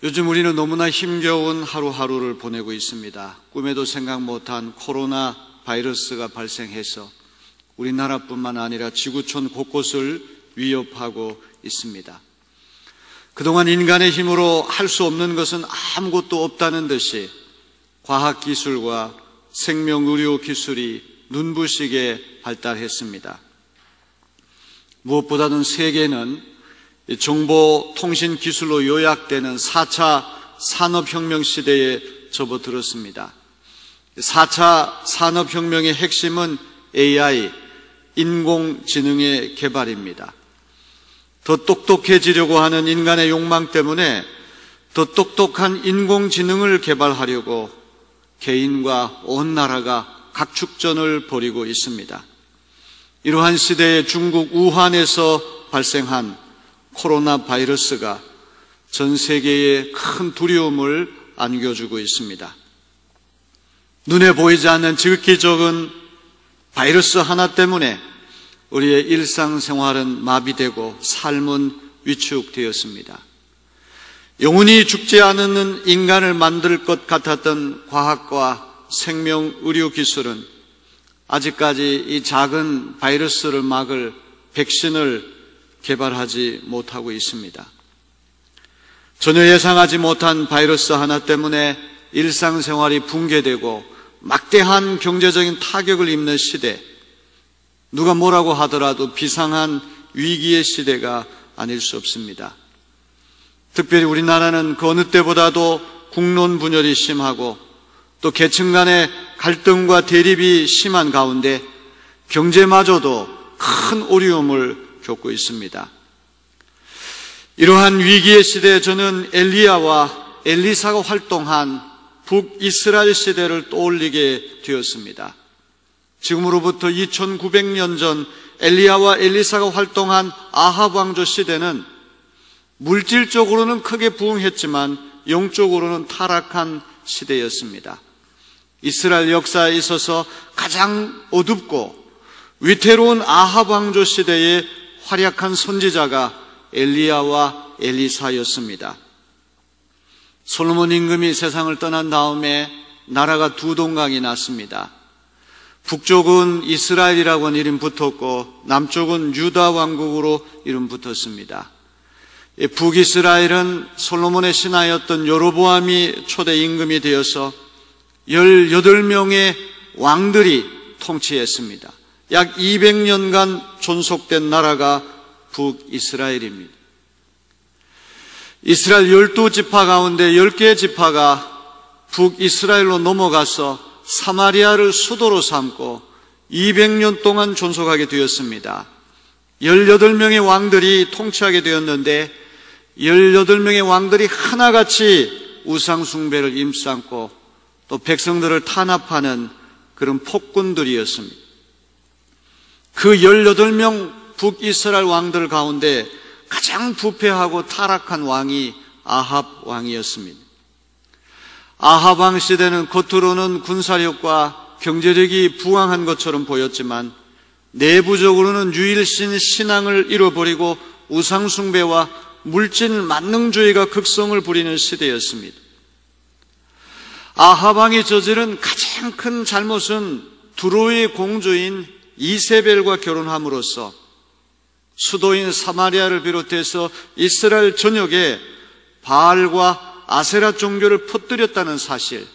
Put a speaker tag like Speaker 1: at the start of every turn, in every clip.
Speaker 1: 요즘 우리는 너무나 힘겨운 하루하루를 보내고 있습니다. 꿈에도 생각 못한 코로나 바이러스가 발생해서 우리나라뿐만 아니라 지구촌 곳곳을 위협하고 있습니다. 그동안 인간의 힘으로 할 수 없는 것은 아무것도 없다는 듯이 과학기술과 생명의료기술이 눈부시게 발달했습니다. 무엇보다는 세계는 정보통신기술로 요약되는 4차 산업혁명 시대에 접어들었습니다. 4차 산업혁명의 핵심은 AI, 인공지능의 개발입니다. 더 똑똑해지려고 하는 인간의 욕망 때문에 더 똑똑한 인공지능을 개발하려고 개인과 온 나라가 각축전을 벌이고 있습니다. 이러한 시대에 중국 우한에서 발생한 코로나 바이러스가 전 세계에 큰 두려움을 안겨주고 있습니다. 눈에 보이지 않는 지극히 적은 바이러스 하나 때문에 우리의 일상생활은 마비되고 삶은 위축되었습니다. 영원히 죽지 않는 인간을 만들 것 같았던 과학과 생명의료기술은 아직까지 이 작은 바이러스를 막을 백신을 개발하지 못하고 있습니다. 전혀 예상하지 못한 바이러스 하나 때문에 일상생활이 붕괴되고 막대한 경제적인 타격을 입는 시대, 누가 뭐라고 하더라도 비상한 위기의 시대가 아닐 수 없습니다. 특별히 우리나라는 그 어느 때보다도 국론 분열이 심하고 또 계층 간의 갈등과 대립이 심한 가운데 경제마저도 큰 어려움을 겪고 있습니다. 이러한 위기의 시대에 저는 엘리야와 엘리사가 활동한 북이스라엘 시대를 떠올리게 되었습니다. 지금으로부터 2900년 전 엘리야와 엘리사가 활동한 아합 왕조 시대는 물질적으로는 크게 부흥했지만 영적으로는 타락한 시대였습니다. 이스라엘 역사에 있어서 가장 어둡고 위태로운 아합 왕조 시대의 활약한 선지자가 엘리야와 엘리사였습니다. 솔로몬 임금이 세상을 떠난 다음에 나라가 두 동강이 났습니다. 북쪽은 이스라엘이라고 하는 이름 붙었고 남쪽은 유다 왕국으로 이름 붙었습니다. 북이스라엘은 솔로몬의 신하였던 여로보암이 초대 임금이 되어서 18명의 왕들이 통치했습니다. 약 200년간 존속된 나라가 북이스라엘입니다. 이스라엘 12지파 가운데 10개의 지파가 북이스라엘로 넘어가서 사마리아를 수도로 삼고 200년 동안 존속하게 되었습니다. 18명의 왕들이 통치하게 되었는데 18명의 왕들이 하나같이 우상숭배를 임삼고 또 백성들을 탄압하는 그런 폭군들이었습니다. 그 18명 북이스라엘 왕들 가운데 가장 부패하고 타락한 왕이 아합 왕이었습니다. 아합 왕 시대는 겉으로는 군사력과 경제력이 부강한 것처럼 보였지만 내부적으로는 유일신 신앙을 잃어버리고 우상숭배와 물질 만능주의가 극성을 부리는 시대였습니다. 아합 왕이 저지른 가장 큰 잘못은 두로의 공주인 이세벨과 결혼함으로써 수도인 사마리아를 비롯해서 이스라엘 전역에 바알과 아세라 종교를 퍼뜨렸다는 사실,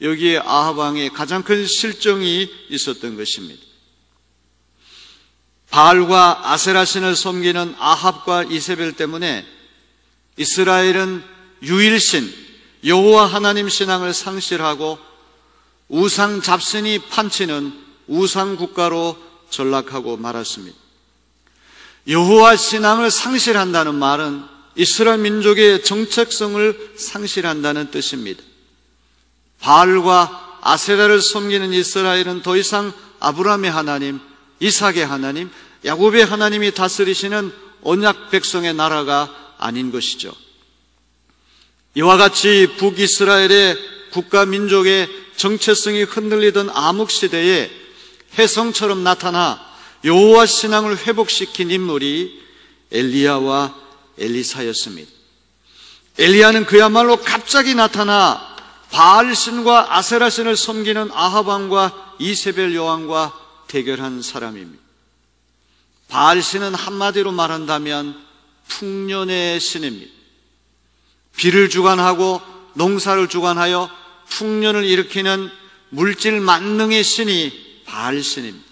Speaker 1: 여기에 아합 왕의 가장 큰 실정이 있었던 것입니다. 바알과 아세라 신을 섬기는 아합과 이세벨 때문에 이스라엘은 유일신 여호와 하나님 신앙을 상실하고 우상 잡신이 판치는 우상 국가로 전락하고 말았습니다. 여호와 신앙을 상실한다는 말은 이스라엘 민족의 정체성을 상실한다는 뜻입니다. 바알과 아세라를 섬기는 이스라엘은 더 이상 아브라함의 하나님, 이삭의 하나님, 야곱의 하나님이 다스리시는 언약 백성의 나라가 아닌 것이죠. 이와 같이 북이스라엘의 국가 민족의 정체성이 흔들리던 암흑시대에 혜성처럼 나타나 여호와 신앙을 회복시킨 인물이 엘리야와 엘리사였습니다. 엘리야는 그야말로 갑자기 나타나 바알신과 아세라신을 섬기는 아합 왕과 이세벨 여왕과 대결한 사람입니다. 바알신은 한마디로 말한다면 풍년의 신입니다. 비를 주관하고 농사를 주관하여 풍년을 일으키는 물질 만능의 신이 바알신입니다.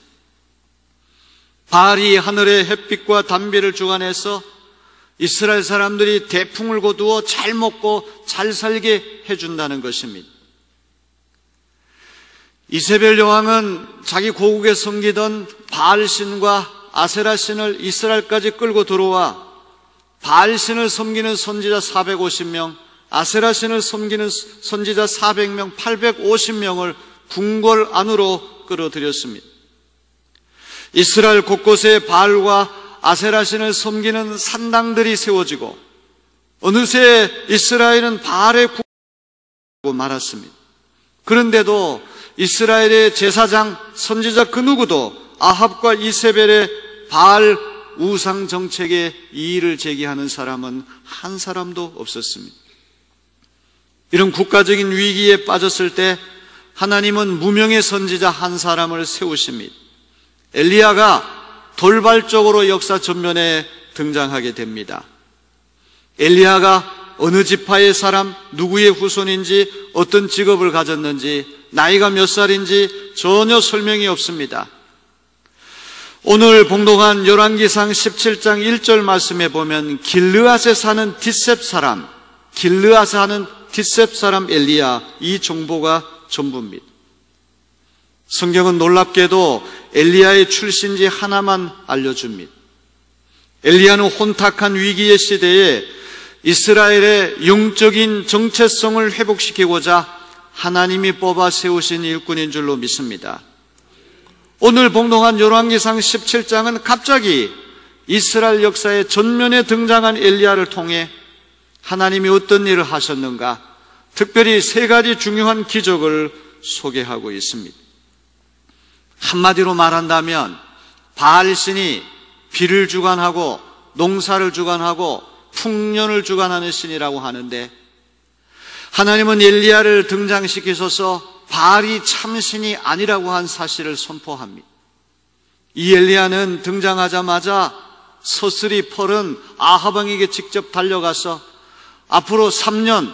Speaker 1: 바알이 하늘의 햇빛과 단비를 주관해서 이스라엘 사람들이 대풍을 거두어 잘 먹고 잘 살게 해준다는 것입니다. 이세벨 여왕은 자기 고국에 섬기던 바알신과 아세라신을 이스라엘까지 끌고 들어와 바알신을 섬기는 선지자 450명, 아세라신을 섬기는 선지자 400명, 850명을 궁궐 안으로 끌어들였습니다. 이스라엘 곳곳에 바알과 아세라신을 섬기는 산당들이 세워지고 어느새 이스라엘은 바알의 국가로 말았습니다. 그런데도 이스라엘의 제사장, 선지자 그 누구도 아합과 이세벨의 바알 우상 정책에 이의를 제기하는 사람은 한 사람도 없었습니다. 이런 국가적인 위기에 빠졌을 때 하나님은 무명의 선지자 한 사람을 세우십니다. 엘리야가 돌발적으로 역사 전면에 등장하게 됩니다. 엘리야가 어느 지파의 사람, 누구의 후손인지, 어떤 직업을 가졌는지, 나이가 몇 살인지 전혀 설명이 없습니다. 오늘 봉독한 열왕기상 17장 1절 말씀에 보면 길르앗에 사는 디셉 사람, 길르앗에 사는 디셉 사람 엘리야, 이 정보가 전부입니다. 성경은 놀랍게도 엘리야의 출신지 하나만 알려줍니다. 엘리야는 혼탁한 위기의 시대에 이스라엘의 영적인 정체성을 회복시키고자 하나님이 뽑아 세우신 일꾼인 줄로 믿습니다. 오늘 봉독한 열왕기상 17장은 갑자기 이스라엘 역사의 전면에 등장한 엘리야를 통해 하나님이 어떤 일을 하셨는가, 특별히 세 가지 중요한 기적을 소개하고 있습니다. 한마디로 말한다면 바알신이 비를 주관하고 농사를 주관하고 풍년을 주관하는 신이라고 하는데, 하나님은 엘리야를 등장시키셔서 바알이 참신이 아니라고 한 사실을 선포합니다. 이 엘리야는 등장하자마자 서슬이 펄은 아합 왕에게 직접 달려가서 앞으로 3년,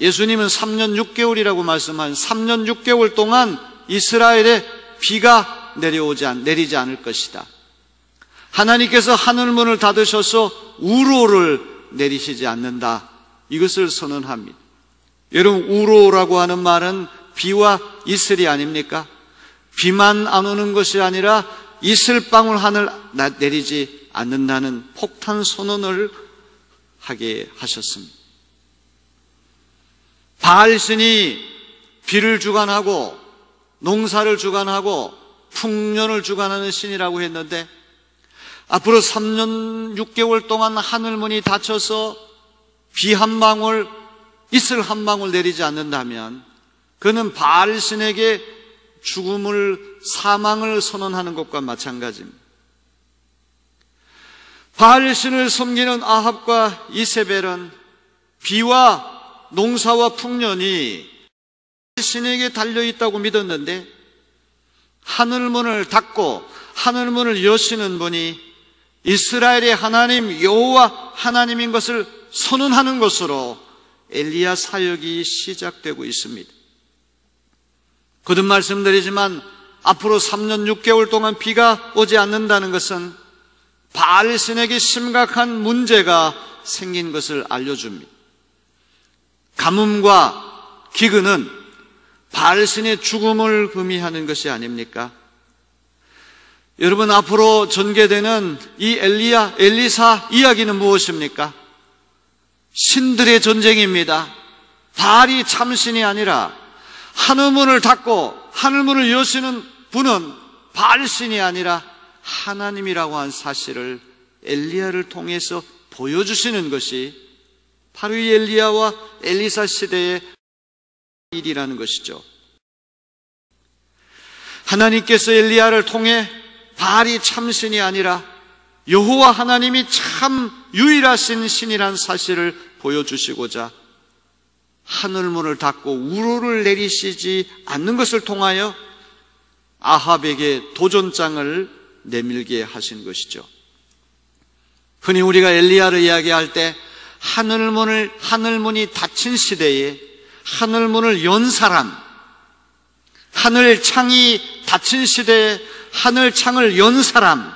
Speaker 1: 예수님은 3년 6개월이라고 말씀한 3년 6개월 동안 이스라엘에 비가 내리지 않을 것이다. 하나님께서 하늘문을 닫으셔서 우로를 내리시지 않는다. 이것을 선언합니다. 여러분, 우로라고 하는 말은 비와 이슬이 아닙니까? 비만 안 오는 것이 아니라 이슬방울 하늘 내리지 않는다는 폭탄 선언을 하게 하셨습니다. 바알신이 비를 주관하고 농사를 주관하고 풍년을 주관하는 신이라고 했는데, 앞으로 3년 6개월 동안 하늘문이 닫혀서 비 한 방울, 이슬 한 방울 내리지 않는다면 그는 바알신에게 죽음을, 사망을 선언하는 것과 마찬가지입니다. 바알신을 섬기는 아합과 이세벨은 비와 농사와 풍년이 신에게 달려있다고 믿었는데, 하늘문을 닫고 하늘문을 여시는 분이 이스라엘의 하나님 여호와 하나님인 것을 선언하는 것으로 엘리야 사역이 시작되고 있습니다. 거듭 말씀드리지만 앞으로 3년 6개월 동안 비가 오지 않는다는 것은 바알신에게 심각한 문제가 생긴 것을 알려줍니다. 가뭄과 기근은 바알신의 죽음을 의미하는 것이 아닙니까? 여러분, 앞으로 전개되는 이 엘리사 이야기는 무엇입니까? 신들의 전쟁입니다. 바알이 참신이 아니라 하늘문을 닫고 하늘문을 여시는 분은 바알신이 아니라 하나님이라고 한 사실을 엘리야를 통해서 보여주시는 것이 바로 이 엘리야와 엘리사 시대의 일이라는 것이죠. 하나님께서 엘리야를 통해 바알이 참신이 아니라 여호와 하나님이 참 유일하신 신이란 사실을 보여주시고자 하늘문을 닫고 우로를 내리시지 않는 것을 통하여 아합에게 도전장을 내밀게 하신 것이죠. 흔히 우리가 엘리야를 이야기할 때 하늘문이 닫힌 시대에 하늘문을 연 사람, 하늘창이 닫힌 시대에 하늘창을 연 사람,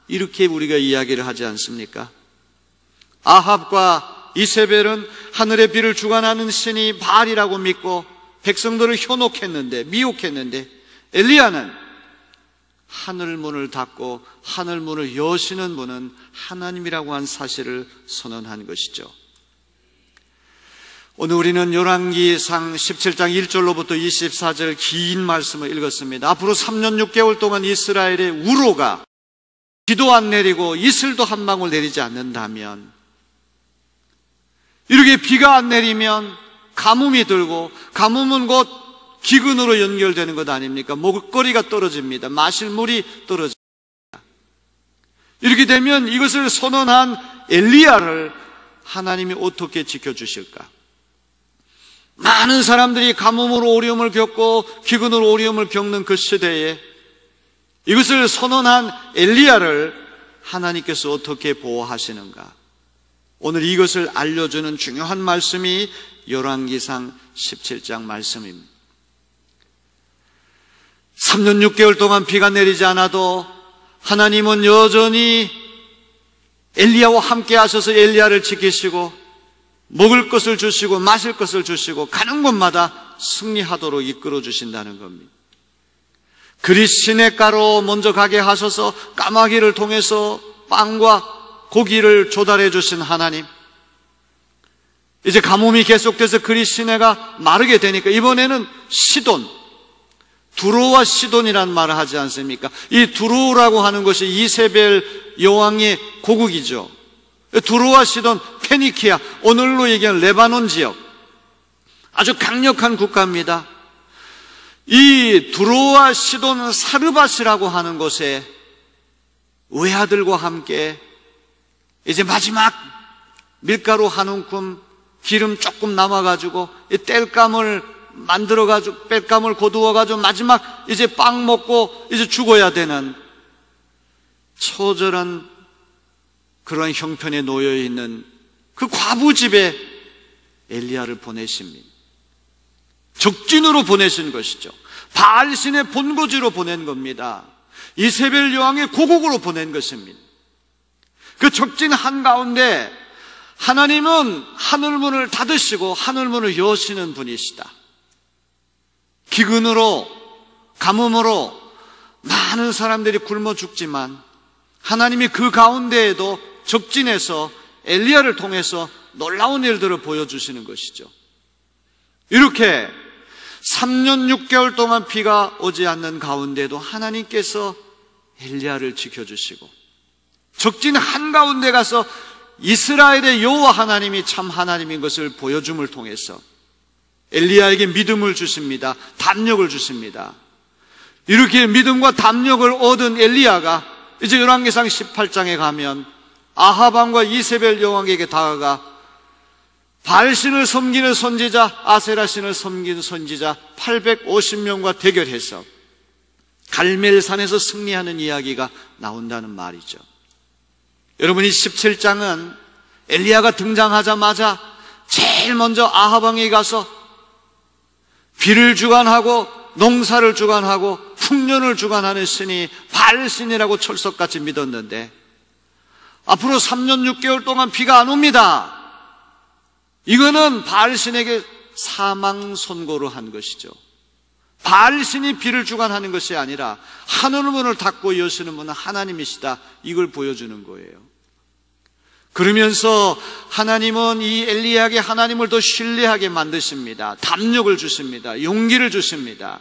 Speaker 1: 이렇게 우리가 이야기를 하지 않습니까? 아합과 이세벨은 하늘의 비를 주관하는 신이 바알이라고 믿고 백성들을 현혹했는데, 미혹했는데, 엘리야는 하늘문을 닫고 하늘문을 여시는 분은 하나님이라고 한 사실을 선언한 것이죠. 오늘 우리는 열왕기상 17장 1절로부터 24절 긴 말씀을 읽었습니다. 앞으로 3년 6개월 동안 이스라엘의 우로가 비도 안 내리고 이슬도 한 방울 내리지 않는다면, 이렇게 비가 안 내리면 가뭄이 들고, 가뭄은 곧 기근으로 연결되는 것 아닙니까? 먹거리가 떨어집니다. 마실 물이 떨어집니다. 이렇게 되면 이것을 선언한 엘리야를 하나님이 어떻게 지켜주실까? 많은 사람들이 가뭄으로 어려움을 겪고 기근으로 어려움을 겪는 그 시대에 이것을 선언한 엘리야를 하나님께서 어떻게 보호하시는가? 오늘 이것을 알려주는 중요한 말씀이 열왕기상 17장 말씀입니다. 3년 6개월 동안 비가 내리지 않아도 하나님은 여전히 엘리야와 함께 하셔서 엘리야를 지키시고 먹을 것을 주시고 마실 것을 주시고 가는 곳마다 승리하도록 이끌어 주신다는 겁니다. 그리 시냇가로 먼저 가게 하셔서 까마귀를 통해서 빵과 고기를 조달해 주신 하나님, 이제 가뭄이 계속돼서 그리 시내가 마르게 되니까 이번에는 시돈, 두로와 시돈이라는 말을 하지 않습니까? 이 두로라고 하는 것이 이세벨 여왕의 고국이죠. 두로와 시돈, 페니키아, 오늘로 얘기하는 레바논 지역, 아주 강력한 국가입니다. 이 두로와 시돈 사르밧이라고 하는 곳에 외아들과 함께 이제 마지막 밀가루 한 움큼, 기름 조금 남아가지고 이 땔감을 만들어가지고 땔감을 거두어가지고 마지막 이제 빵 먹고 이제 죽어야 되는 처절한 그러한 형편에 놓여 있는 그 과부 집에 엘리야를 보내십니다. 적진으로 보내신 것이죠. 바알신의 본거지로 보낸 겁니다. 이세벨 여왕의 고국으로 보낸 것입니다. 그 적진 한가운데 하나님은 하늘문을 닫으시고 하늘문을 여시는 분이시다. 기근으로, 가뭄으로 많은 사람들이 굶어 죽지만 하나님이 그 가운데에도 적진에서 엘리야를 통해서 놀라운 일들을 보여주시는 것이죠. 이렇게 3년 6개월 동안 비가 오지 않는 가운데도 하나님께서 엘리야를 지켜주시고 적진 한가운데 가서 이스라엘의 여호와 하나님이 참 하나님인 것을 보여줌을 통해서 엘리야에게 믿음을 주십니다. 담력을 주십니다. 이렇게 믿음과 담력을 얻은 엘리야가 이제 열왕기상 18장에 가면 아합 왕과 이세벨 여왕에게 다가가 바알신을 섬기는 선지자, 아세라신을 섬기는 선지자 850명과 대결해서 갈멜산에서 승리하는 이야기가 나온다는 말이죠. 여러분, 이 17장은 엘리야가 등장하자마자 제일 먼저 아합 왕에게 가서 비를 주관하고 농사를 주관하고 풍년을 주관하는 신이 바알신이라고 철석같이 믿었는데 앞으로 3년 6개월 동안 비가 안 옵니다. 이거는 바알신에게 사망 선고를 한 것이죠. 바알신이 비를 주관하는 것이 아니라 하늘문을 닫고 여시는 분은 하나님이시다, 이걸 보여주는 거예요. 그러면서 하나님은 이 엘리야에게 하나님을 더 신뢰하게 만드십니다. 담력을 주십니다. 용기를 주십니다.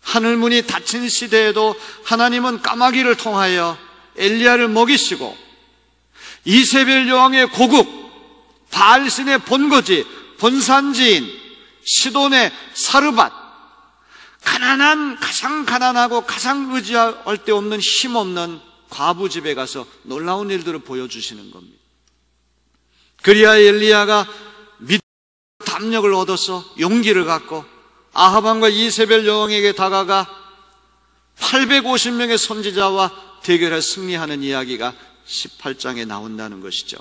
Speaker 1: 하늘문이 닫힌 시대에도 하나님은 까마귀를 통하여 엘리야를 먹이시고 이세벨 여왕의 고국, 바알신의 본거지, 본산지인 시돈의 사르밧, 가난한, 가장 가난하고 가장 의지할 데 없는 힘없는 과부 집에 가서 놀라운 일들을 보여주시는 겁니다. 그리하여 엘리야가 담력을 얻어서 용기를 갖고 아합 왕과 이세벨 여왕에게 다가가 850명의 선지자와 대결해 승리하는 이야기가 18장에 나온다는 것이죠.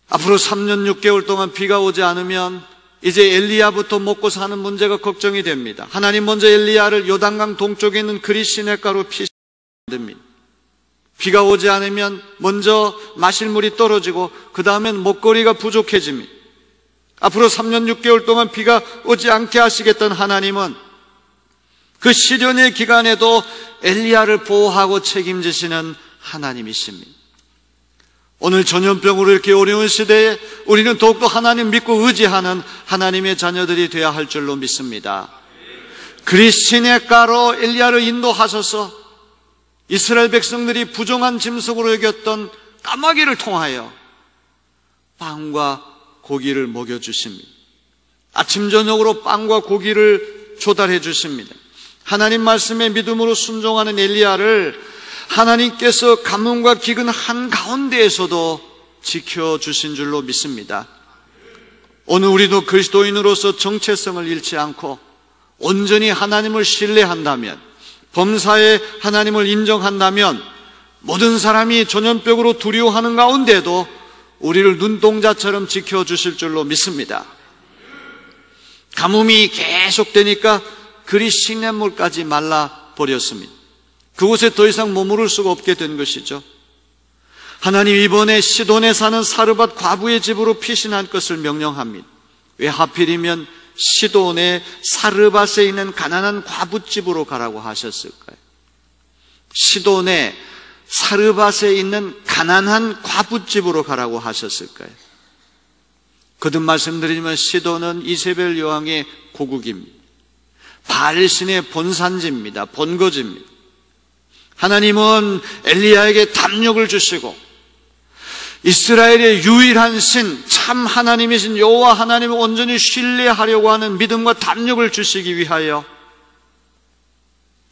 Speaker 1: 앞으로 3년 6개월 동안 비가 오지 않으면 이제 엘리야부터 먹고 사는 문제가 걱정이 됩니다. 하나님 먼저 엘리야를 요단강 동쪽에 있는 그릿 시냇가로 피신됩니다. 비가 오지 않으면 먼저 마실 물이 떨어지고 그 다음엔 먹거리가 부족해집니다. 앞으로 3년 6개월 동안 비가 오지 않게 하시겠던 하나님은 그 시련의 기간에도 엘리야를 보호하고 책임지시는 하나님이십니다. 오늘 전염병으로 이렇게 어려운 시대에 우리는 더욱더 하나님 믿고 의지하는 하나님의 자녀들이 되어야 할 줄로 믿습니다. 그릿 시냇가로 엘리야를 인도하셔서 이스라엘 백성들이 부정한 짐승으로 여겼던 까마귀를 통하여 빵과 고기를 먹여주십니다. 아침 저녁으로 빵과 고기를 조달해 주십니다. 하나님 말씀에 믿음으로 순종하는 엘리야를 하나님께서 가뭄과 기근 한가운데에서도 지켜주신 줄로 믿습니다. 오늘 우리도 그리스도인으로서 정체성을 잃지 않고 온전히 하나님을 신뢰한다면, 범사에 하나님을 인정한다면 모든 사람이 전염병으로 두려워하는 가운데도 우리를 눈동자처럼 지켜주실 줄로 믿습니다. 가뭄이 계속되니까 그릿 시냇물까지 말라버렸습니다. 그곳에 더 이상 머무를 수가 없게 된 것이죠. 하나님 이번에 시돈에 사는 사르밧 과부의 집으로 피신할 것을 명령합니다. 왜 하필이면 시돈의 사르밧에 있는 가난한 과부집으로 가라고 하셨을까요? 시돈의 사르밧에 있는 가난한 과부집으로 가라고 하셨을까요? 거듭 말씀드리지만 시돈은 이세벨 여왕의 고국입니다. 바알신의 본산지입니다. 본거지입니다. 하나님은 엘리야에게 담력을 주시고 이스라엘의 유일한 신, 참 하나님이신 여호와 하나님을 온전히 신뢰하려고 하는 믿음과 담력을 주시기 위하여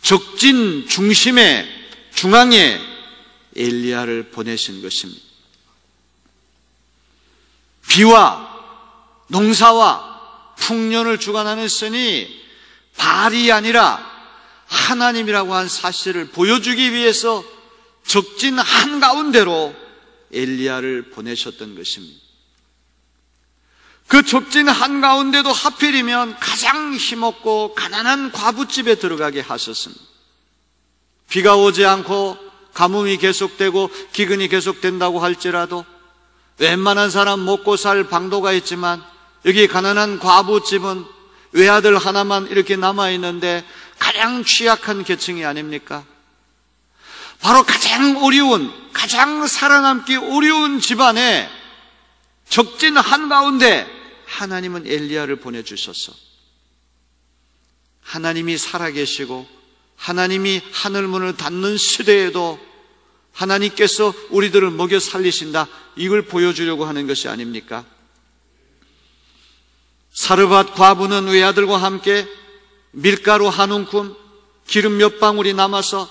Speaker 1: 적진 중심에, 중앙에 엘리야를 보내신 것입니다. 비와 농사와 풍년을 주관하는 신이 바알이 아니라 하나님이라고 한 사실을 보여주기 위해서 적진 한가운데로 엘리야를 보내셨던 것입니다. 그 적진 한가운데도 하필이면 가장 힘없고 가난한 과부집에 들어가게 하셨습니다. 비가 오지 않고 가뭄이 계속되고 기근이 계속된다고 할지라도 웬만한 사람 먹고 살 방도가 있지만 여기 가난한 과부집은 외아들 하나만 이렇게 남아있는데 가장 취약한 계층이 아닙니까? 바로 가장 어려운, 가장 살아남기 어려운 집안에 적진 한가운데 하나님은 엘리야를 보내주셔서 하나님이 살아계시고 하나님이 하늘문을 닫는 시대에도 하나님께서 우리들을 먹여 살리신다, 이걸 보여주려고 하는 것이 아닙니까? 사르밧 과부는 외아들과 함께 밀가루 한 움큼, 기름 몇 방울이 남아서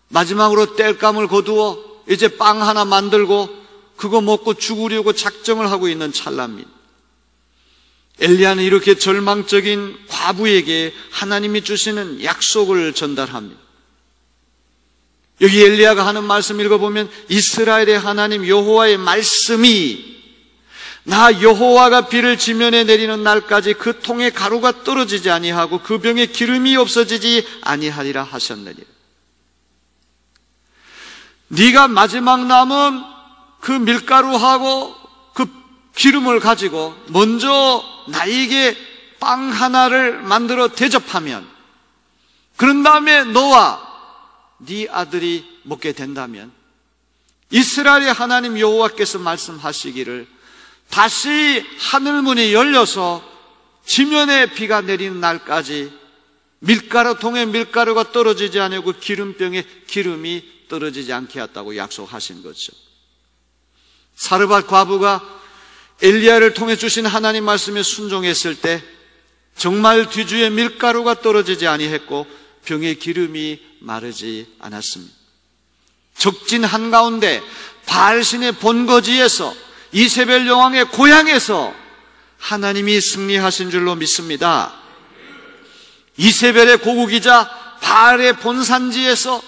Speaker 1: 마지막으로 땔감을 거두어 이제 빵 하나 만들고 그거 먹고 죽으려고 작정을 하고 있는 찰나입니다. 엘리야는 이렇게 절망적인 과부에게 하나님이 주시는 약속을 전달합니다. 여기 엘리야가 하는 말씀 읽어보면 이스라엘의 하나님 여호와의 말씀이 나 여호와가 비를 지면에 내리는 날까지 그 통에 가루가 떨어지지 아니하고 그 병에 기름이 없어지지 아니하리라 하셨느니라. 네가 마지막 남은 그 밀가루하고 그 기름을 가지고 먼저 나에게 빵 하나를 만들어 대접하면, 그런 다음에 너와 네 아들이 먹게 된다면 이스라엘의 하나님 여호와께서 말씀하시기를 다시 하늘문이 열려서 지면에 비가 내리는 날까지 밀가루통에 밀가루가 떨어지지 않고 기름병에 기름이 떨어지지 않게 했다고 약속하신 거죠. 사르밧 과부가 엘리야를 통해 주신 하나님 말씀에 순종했을 때 정말 뒤주에 밀가루가 떨어지지 아니했고 병에 기름이 마르지 않았습니다. 적진 한가운데 바알신의 본거지에서 이세벨 여왕의 고향에서 하나님이 승리하신 줄로 믿습니다. 이세벨의 고국이자 바알의 본산지에서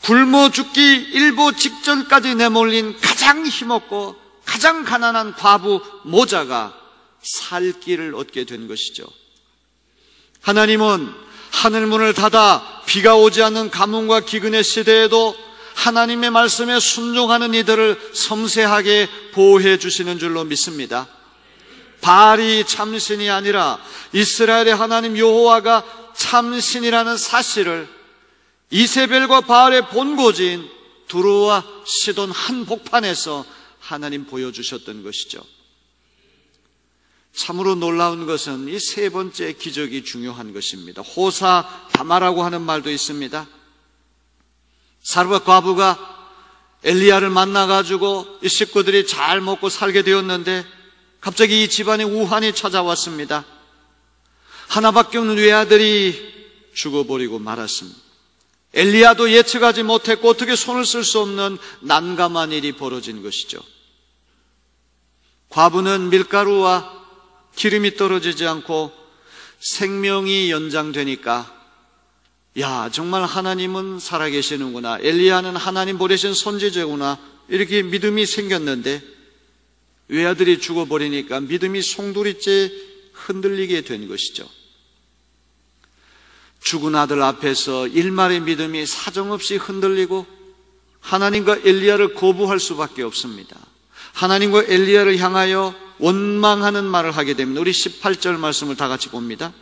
Speaker 1: 굶어 죽기 일보 직전까지 내몰린 가장 힘없고 가장 가난한 과부 모자가 살 길을 얻게 된 것이죠. 하나님은 하늘문을 닫아 비가 오지 않는 가뭄과 기근의 시대에도 하나님의 말씀에 순종하는 이들을 섬세하게 보호해 주시는 줄로 믿습니다. 바알이 참신이 아니라 이스라엘의 하나님 여호와가 참신이라는 사실을 이세벨과 바알의 본고지인 두로와 시돈 한복판에서 하나님 보여주셨던 것이죠. 참으로 놀라운 것은 이 세 번째 기적이 중요한 것입니다. 호사다마라고 하는 말도 있습니다. 사르밧 과부가 엘리야를 만나가지고 이 식구들이 잘 먹고 살게 되었는데 갑자기 이 집안에 우환이 찾아왔습니다. 하나밖에 없는 외아들이 죽어버리고 말았습니다. 엘리야도 예측하지 못했고 어떻게 손을 쓸 수 없는 난감한 일이 벌어진 것이죠. 과부는 밀가루와 기름이 떨어지지 않고 생명이 연장되니까 야, 정말 하나님은 살아계시는구나, 엘리야는 하나님 보내신 선지자구나, 이렇게 믿음이 생겼는데 외아들이 죽어버리니까 믿음이 송두리째 흔들리게 된 것이죠. 죽은 아들 앞에서 일말의 믿음이 사정없이 흔들리고 하나님과 엘리야를 거부할 수밖에 없습니다. 하나님과 엘리야를 향하여 원망하는 말을 하게 됩니다. 우리 18절 말씀을 다 같이 봅니다.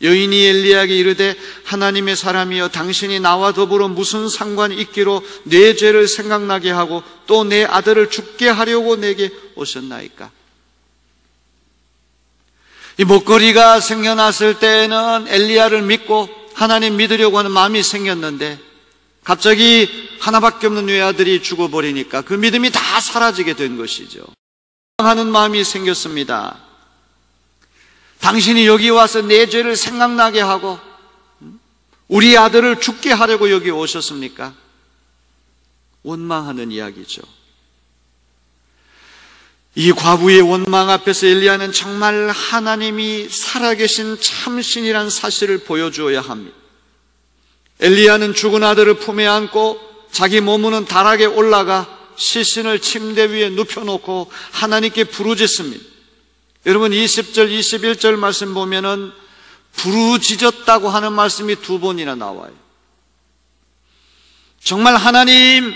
Speaker 1: 여인이 엘리야에게 이르되 하나님의 사람이여 당신이 나와 더불어 무슨 상관이 있기로 내 죄를 생각나게 하고 또 내 아들을 죽게 하려고 내게 오셨나이까? 이 목걸이가 생겨났을 때에는 엘리야를 믿고 하나님 믿으려고 하는 마음이 생겼는데 갑자기 하나밖에 없는 외아들이 죽어버리니까 그 믿음이 다 사라지게 된 것이죠. 하는 마음이 생겼습니다. 당신이 여기 와서 내 죄를 생각나게 하고 우리 아들을 죽게 하려고 여기 오셨습니까? 원망하는 이야기죠. 이 과부의 원망 앞에서 엘리야는 정말 하나님이 살아계신 참신이란 사실을 보여주어야 합니다. 엘리야는 죽은 아들을 품에 안고 자기 몸은 다락에 올라가 시신을 침대 위에 눕혀놓고 하나님께 부르짖습니다. 여러분 20절, 21절 말씀 보면은 부르짖었다고 하는 말씀이 두 번이나 나와요. 정말 하나님,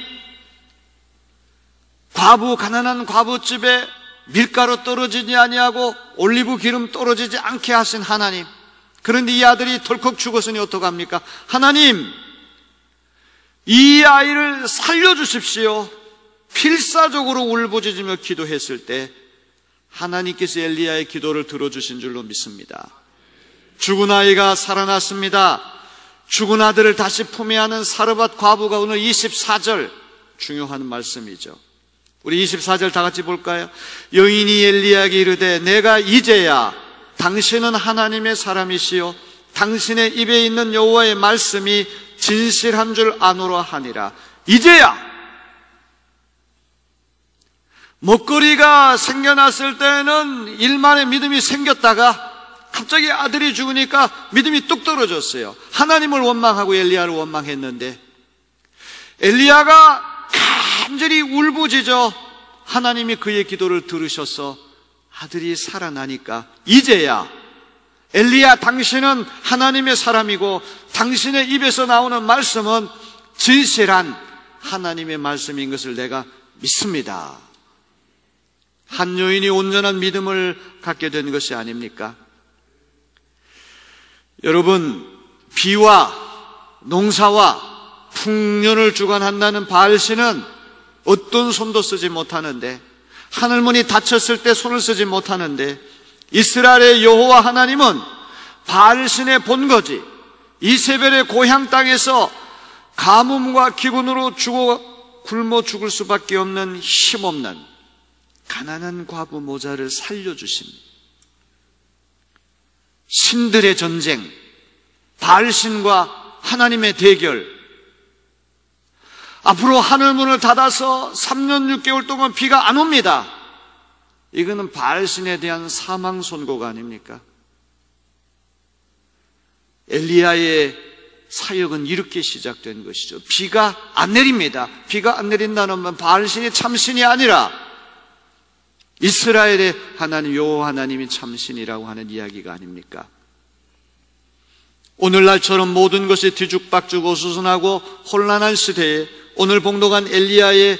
Speaker 1: 가난한 과부집에 밀가루 떨어지지 아니하고 올리브 기름 떨어지지 않게 하신 하나님, 그런데 이 아들이 덜컥 죽었으니 어떡합니까? 하나님, 이 아이를 살려주십시오. 필사적으로 울부짖으며 기도했을 때 하나님께서 엘리야의 기도를 들어주신 줄로 믿습니다. 죽은 아이가 살아났습니다. 죽은 아들을 다시 품에 안은 사르밧 과부가 오늘 24절 중요한 말씀이죠. 우리 24절 다 같이 볼까요? 여인이 엘리야에게 이르되 내가 이제야 당신은 하나님의 사람이시요 당신의 입에 있는 여호와의 말씀이 진실한 줄 아노라 하니라. 이제야. 먹거리가 생겨났을 때는 일만의 믿음이 생겼다가 갑자기 아들이 죽으니까 믿음이 뚝 떨어졌어요. 하나님을 원망하고 엘리야를 원망했는데 엘리야가 간절히 울부짖어 하나님이 그의 기도를 들으셔서 아들이 살아나니까 이제야 엘리야, 당신은 하나님의 사람이고 당신의 입에서 나오는 말씀은 진실한 하나님의 말씀인 것을 내가 믿습니다. 한 여인이 온전한 믿음을 갖게 된 것이 아닙니까? 여러분, 비와 농사와 풍년을 주관한다는 바알신은 어떤 손도 쓰지 못하는데, 하늘문이 닫혔을 때 손을 쓰지 못하는데, 이스라엘의 여호와 하나님은 바알신의 본거지 이세벨의 고향 땅에서 가뭄과 기근으로 굶어 죽을 수밖에 없는 힘없는 가난한 과부 모자를 살려주십니다. 신들의 전쟁, 바알신과 하나님의 대결, 앞으로 하늘문을 닫아서 3년 6개월 동안 비가 안 옵니다. 이거는 바알신에 대한 사망 선고가 아닙니까? 엘리야의 사역은 이렇게 시작된 것이죠. 비가 안 내립니다. 비가 안 내린다는 건 바알신이 참신이 아니라 이스라엘의 하나님 여호와 하나님이 참신이라고 하는 이야기가 아닙니까? 오늘날처럼 모든 것이 뒤죽박죽 어수선하고 혼란한 시대에 오늘 봉독한 엘리야의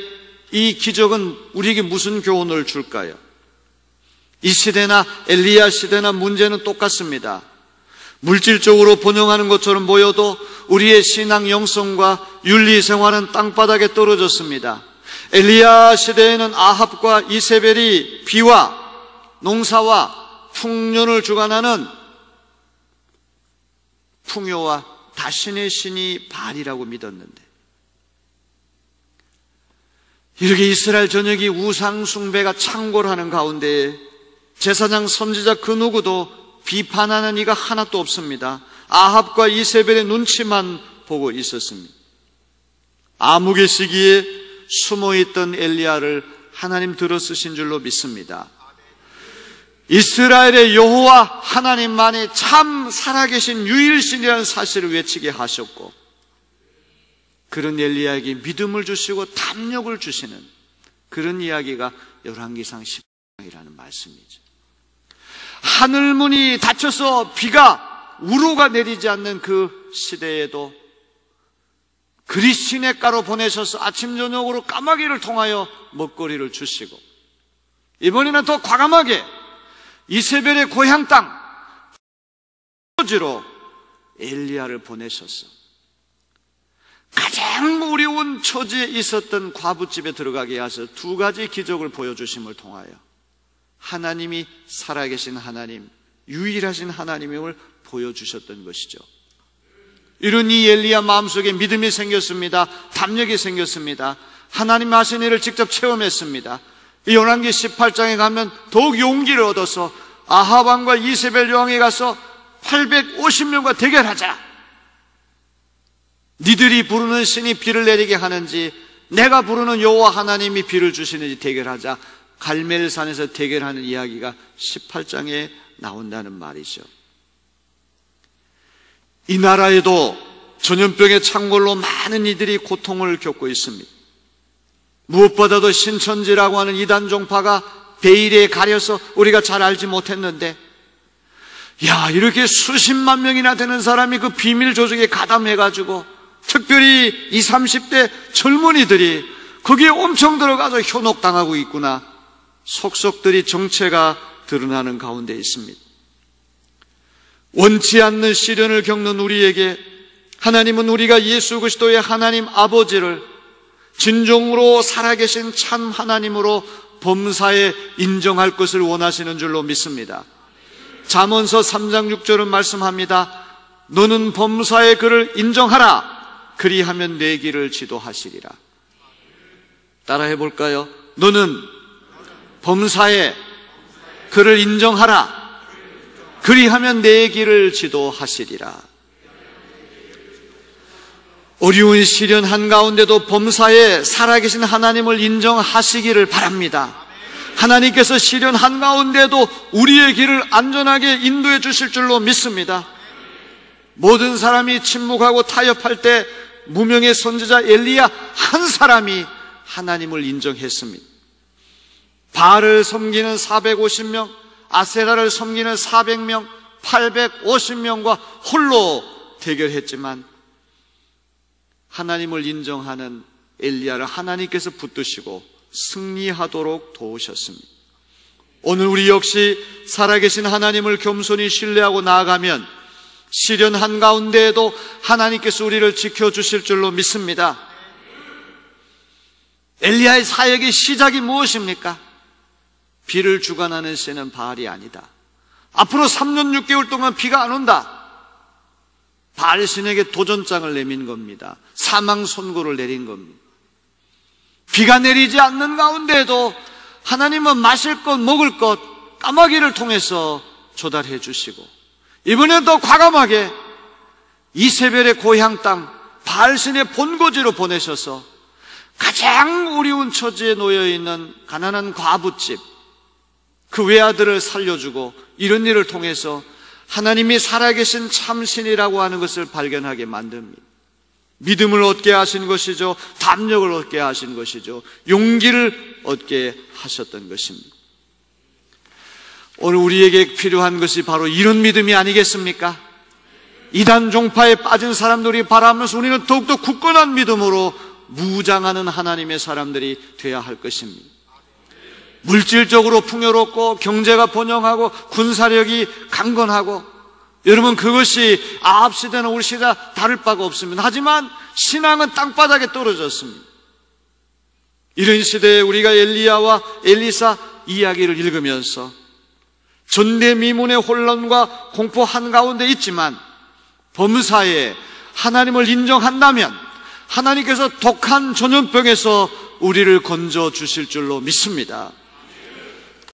Speaker 1: 이 기적은 우리에게 무슨 교훈을 줄까요? 이 시대나 엘리야 시대나 문제는 똑같습니다. 물질적으로 번영하는 것처럼 보여도 우리의 신앙 영성과 윤리 생활은 땅바닥에 떨어졌습니다. 엘리야 시대에는 아합과 이세벨이 비와 농사와 풍년을 주관하는 풍요와 다신의 신이 바알이라고 믿었는데, 이렇게 이스라엘 전역이 우상 숭배가 창궐하는 가운데 제사장 선지자 그 누구도 비판하는 이가 하나도 없습니다. 아합과 이세벨의 눈치만 보고 있었습니다. 암흑의 시기에 숨어있던 엘리야를 하나님 들어 쓰신 줄로 믿습니다. 이스라엘의 여호와 하나님만이 참 살아계신 유일신이라는 사실을 외치게 하셨고, 그런 엘리야에게 믿음을 주시고 담력을 주시는 그런 이야기가 열왕기상 10장이라는 말씀이죠. 하늘문이 닫혀서 비가 우로가 내리지 않는 그 시대에도 그리 시냇가로 보내셔서 아침 저녁으로 까마귀를 통하여 먹거리를 주시고, 이번에는 더 과감하게 이세벨의 고향 땅 지로 엘리야를 보내셔서 가장 어려운 처지에 있었던 과부집에 들어가게 하셔서 두 가지 기적을 보여주심을 통하여 하나님이 살아계신 하나님, 유일하신 하나님임을 보여주셨던 것이죠. 이런 이 엘리야 마음속에 믿음이 생겼습니다. 담력이 생겼습니다. 하나님 하신 일을 직접 체험했습니다. 이 열왕기 18장에 가면 더욱 용기를 얻어서 아합 왕과 이세벨 여왕에 가서 850명과 대결하자. 니들이 부르는 신이 비를 내리게 하는지 내가 부르는 여호와 하나님이 비를 주시는지 대결하자. 갈멜산에서 대결하는 이야기가 18장에 나온다는 말이죠. 이 나라에도 전염병의 창궐로 많은 이들이 고통을 겪고 있습니다. 무엇보다도 신천지라고 하는 이단 종파가 베일에 가려서 우리가 잘 알지 못했는데, 이렇게 수십만 명이나 되는 사람이 그 비밀 조직에 가담해가지고 특별히 20, 30대 젊은이들이 거기에 엄청 들어가서 현혹당하고 있구나. 속속들이 정체가 드러나는 가운데 있습니다. 원치 않는 시련을 겪는 우리에게 하나님은 우리가 예수 그리스도의 하나님 아버지를 진정으로 살아계신 참 하나님으로 범사에 인정할 것을 원하시는 줄로 믿습니다. 잠언서 3장 6절은 말씀합니다. 너는 범사에 그를 인정하라. 그리하면 내 길을 지도하시리라. 따라해 볼까요? 너는 범사에 그를 인정하라. 그리하면 내 길을 지도하시리라. 어려운 시련 한가운데도 범사에 살아계신 하나님을 인정하시기를 바랍니다. 하나님께서 시련 한가운데도 우리의 길을 안전하게 인도해 주실 줄로 믿습니다. 모든 사람이 침묵하고 타협할 때 무명의 선지자 엘리야 한 사람이 하나님을 인정했습니다. 바알을 섬기는 450명, 아세라를 섬기는 400명, 850명과 홀로 대결했지만 하나님을 인정하는 엘리야를 하나님께서 붙드시고 승리하도록 도우셨습니다. 오늘 우리 역시 살아계신 하나님을 겸손히 신뢰하고 나아가면 시련 한가운데에도 하나님께서 우리를 지켜주실 줄로 믿습니다. 엘리야의 사역의 시작이 무엇입니까? 비를 주관하는 신은 바알이 아니다. 앞으로 3년 6개월 동안 비가 안 온다. 바알 신에게 도전장을 내민 겁니다. 사망 선고를 내린 겁니다. 비가 내리지 않는 가운데에도 하나님은 마실 것, 먹을 것, 까마귀를 통해서 조달해 주시고, 이번엔 더 과감하게 이세벨의 고향 땅 바알 신의 본거지로 보내셔서 가장 어려운 처지에 놓여있는 가난한 과부집, 그 외아들을 살려주고 이런 일을 통해서 하나님이 살아계신 참신이라고 하는 것을 발견하게 만듭니다. 믿음을 얻게 하신 것이죠. 담력을 얻게 하신 것이죠. 용기를 얻게 하셨던 것입니다. 오늘 우리에게 필요한 것이 바로 이런 믿음이 아니겠습니까? 이단 종파에 빠진 사람들이 바라면서 우리는 더욱더 굳건한 믿음으로 무장하는 하나님의 사람들이 되어야 할 것입니다. 물질적으로 풍요롭고 경제가 번영하고 군사력이 강건하고, 여러분 그것이 아합 시대는 우리 시대와 다를 바가 없습니다. 하지만 신앙은 땅바닥에 떨어졌습니다. 이런 시대에 우리가 엘리야와 엘리사 이야기를 읽으면서 전대미문의 혼란과 공포 한가운데 있지만 범사에 하나님을 인정한다면 하나님께서 독한 전염병에서 우리를 건져 주실 줄로 믿습니다.